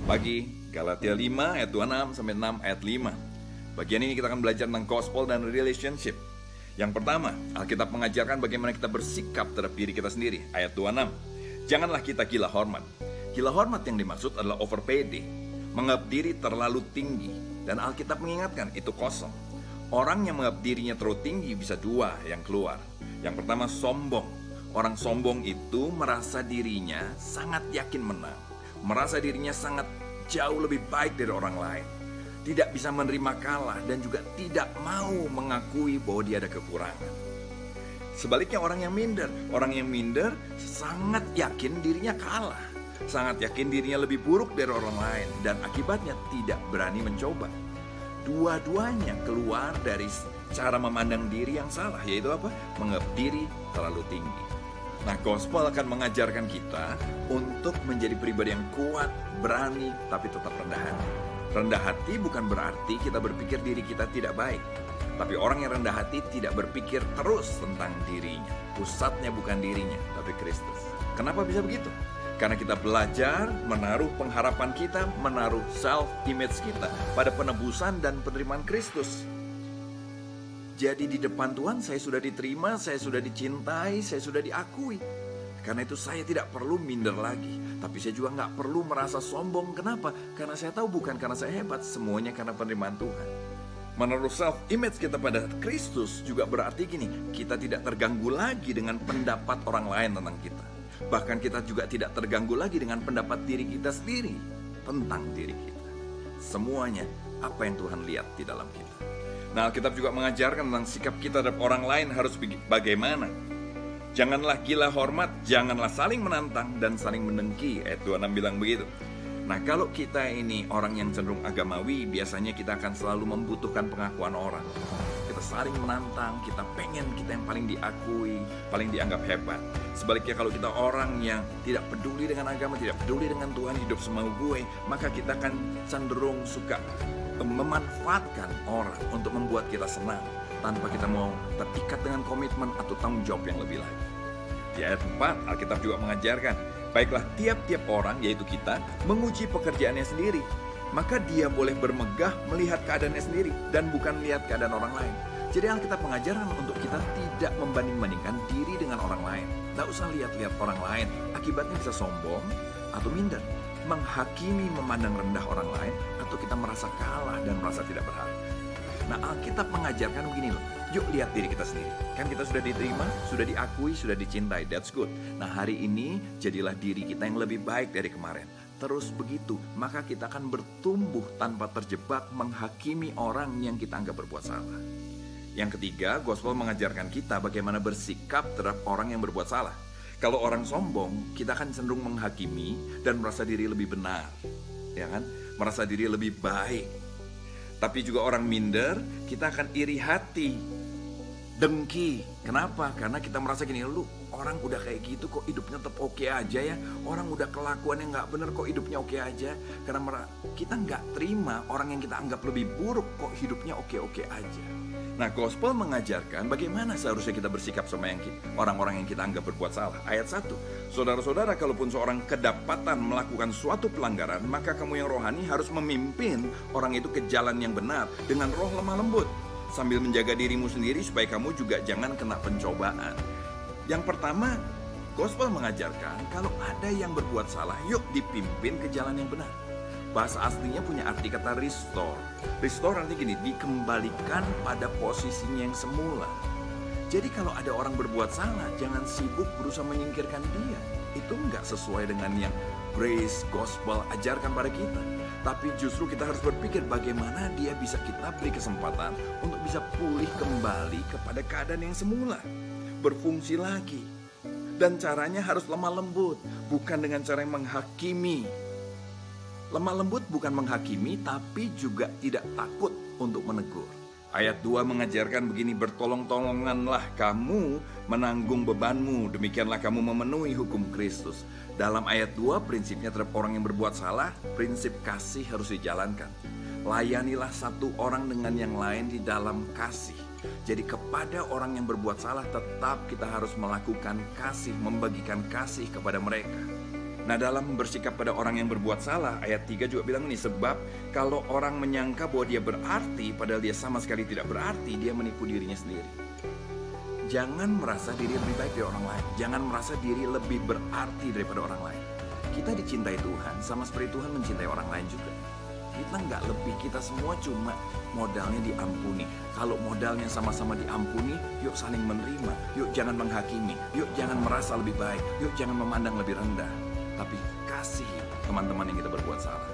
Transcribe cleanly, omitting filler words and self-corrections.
pagi, Galatia 5 ayat 26 sampai 6 ayat 5. Bagian ini kita akan belajar tentang gospel dan relationship. Yang pertama, Alkitab mengajarkan bagaimana kita bersikap terhadap diri kita sendiri. Ayat 26, janganlah kita gila hormat. Gila hormat yang dimaksud adalah over pede, menganggap diri terlalu tinggi. Dan Alkitab mengingatkan itu kosong. Orang yang menganggap dirinya terlalu tinggi bisa dua yang keluar. Yang pertama, sombong. Orang sombong itu merasa dirinya sangat yakin menang, merasa dirinya sangat jauh lebih baik dari orang lain, tidak bisa menerima kalah, dan juga tidak mau mengakui bahwa dia ada kekurangan. Sebaliknya orang yang minder sangat yakin dirinya kalah, sangat yakin dirinya lebih buruk dari orang lain, dan akibatnya tidak berani mencoba. Dua-duanya keluar dari cara memandang diri yang salah, yaitu apa? Menganggap diri terlalu tinggi. Nah, gospel akan mengajarkan kita untuk menjadi pribadi yang kuat, berani, tapi tetap rendah hati. Rendah hati bukan berarti kita berpikir diri kita tidak baik. Tapi orang yang rendah hati tidak berpikir terus tentang dirinya. Pusatnya bukan dirinya, tapi Kristus. Kenapa bisa begitu? Karena kita belajar menaruh pengharapan kita, menaruh self-image kita pada penebusan dan penerimaan Kristus. Jadi di depan Tuhan saya sudah diterima, saya sudah dicintai, saya sudah diakui. Karena itu saya tidak perlu minder lagi. Tapi saya juga nggak perlu merasa sombong. Kenapa? Karena saya tahu bukan karena saya hebat, semuanya karena penerimaan Tuhan. Menaruh self-image kita pada Kristus juga berarti gini, kita tidak terganggu lagi dengan pendapat orang lain tentang kita. Bahkan kita juga tidak terganggu lagi dengan pendapat diri kita sendiri tentang diri kita. Semuanya apa yang Tuhan lihat di dalam kita. Nah, Alkitab juga mengajarkan tentang sikap kita terhadap orang lain harus bagaimana. Janganlah gila hormat, janganlah saling menantang dan saling mendengki. Ayat 26 bilang begitu. Nah, kalau kita ini orang yang cenderung agamawi, biasanya kita akan selalu membutuhkan pengakuan orang. Kita saling menantang, kita pengen kita yang paling diakui, paling dianggap hebat. Sebaliknya kalau kita orang yang tidak peduli dengan agama, tidak peduli dengan Tuhan, hidup semau gue, maka kita akan cenderung suka memanfaatkan orang untuk membuat kita senang tanpa kita mau terikat dengan komitmen atau tanggung jawab yang lebih lagi. Di ayat 4, Alkitab juga mengajarkan, baiklah tiap-tiap orang, yaitu kita, menguji pekerjaannya sendiri. Maka dia boleh bermegah melihat keadaannya sendiri dan bukan melihat keadaan orang lain. Jadi Alkitab mengajarkan untuk kita tidak membanding-bandingkan diri dengan orang lain. Tidak usah lihat-lihat orang lain, akibatnya bisa sombong atau minder, menghakimi, memandang rendah orang lain, atau kita merasa kalah dan merasa tidak berharga. Nah, Alkitab mengajarkan begini loh, yuk lihat diri kita sendiri. Kan kita sudah diterima, sudah diakui, sudah dicintai, that's good. Nah, hari ini jadilah diri kita yang lebih baik dari kemarin. Terus begitu, maka kita akan bertumbuh tanpa terjebak menghakimi orang yang kita anggap berbuat salah. Yang ketiga, gospel mengajarkan kita bagaimana bersikap terhadap orang yang berbuat salah. Kalau orang sombong, kita akan cenderung menghakimi dan merasa diri lebih benar, ya kan? Merasa diri lebih baik. Tapi juga orang minder, kita akan iri hati, dengki. Kenapa? Karena kita merasa gini, lu orang udah kayak gitu kok hidupnya tetap oke aja ya. Orang udah kelakuannya nggak bener kok hidupnya oke aja. Karena kita nggak terima orang yang kita anggap lebih buruk kok hidupnya oke-oke aja. Nah, gospel mengajarkan bagaimana seharusnya kita bersikap sama orang-orang yang kita anggap berbuat salah. Ayat 1, saudara-saudara, kalaupun seorang kedapatan melakukan suatu pelanggaran, maka kamu yang rohani harus memimpin orang itu ke jalan yang benar dengan roh lemah lembut, sambil menjaga dirimu sendiri supaya kamu juga jangan kena pencobaan. Yang pertama, gospel mengajarkan kalau ada yang berbuat salah, yuk dipimpin ke jalan yang benar. Bahasa aslinya punya arti kata restore. Restore artinya gini, dikembalikan pada posisinya yang semula. Jadi kalau ada orang berbuat salah, jangan sibuk berusaha menyingkirkan dia. Itu nggak sesuai dengan yang grace, gospel ajarkan pada kita. Tapi justru kita harus berpikir bagaimana dia bisa kita beri kesempatan untuk bisa pulih kembali kepada keadaan yang semula, berfungsi lagi. Dan caranya harus lemah lembut, bukan dengan cara yang menghakimi. Lemah lembut bukan menghakimi, tapi juga tidak takut untuk menegur. Ayat 2 mengajarkan begini, bertolong-tolonganlah kamu menanggung bebanmu, demikianlah kamu memenuhi hukum Kristus. Dalam ayat 2, prinsipnya terhadap orang yang berbuat salah, prinsip kasih harus dijalankan. Layanilah satu orang dengan yang lain di dalam kasih. Jadi kepada orang yang berbuat salah tetap kita harus melakukan kasih, membagikan kasih kepada mereka. Nah, dalam bersikap pada orang yang berbuat salah, ayat 3 juga bilang ini, sebab kalau orang menyangka bahwa dia berarti, padahal dia sama sekali tidak berarti, dia menipu dirinya sendiri. Jangan merasa diri lebih baik dari orang lain. Jangan merasa diri lebih berarti daripada orang lain. Kita dicintai Tuhan, sama seperti Tuhan mencintai orang lain juga. Kita nggak lebih, kita semua cuma modalnya diampuni. Kalau modalnya sama-sama diampuni, yuk saling menerima. Yuk jangan menghakimi. Yuk jangan merasa lebih baik. Yuk jangan memandang lebih rendah. Tapi kasih teman-teman yang kita berbuat salah.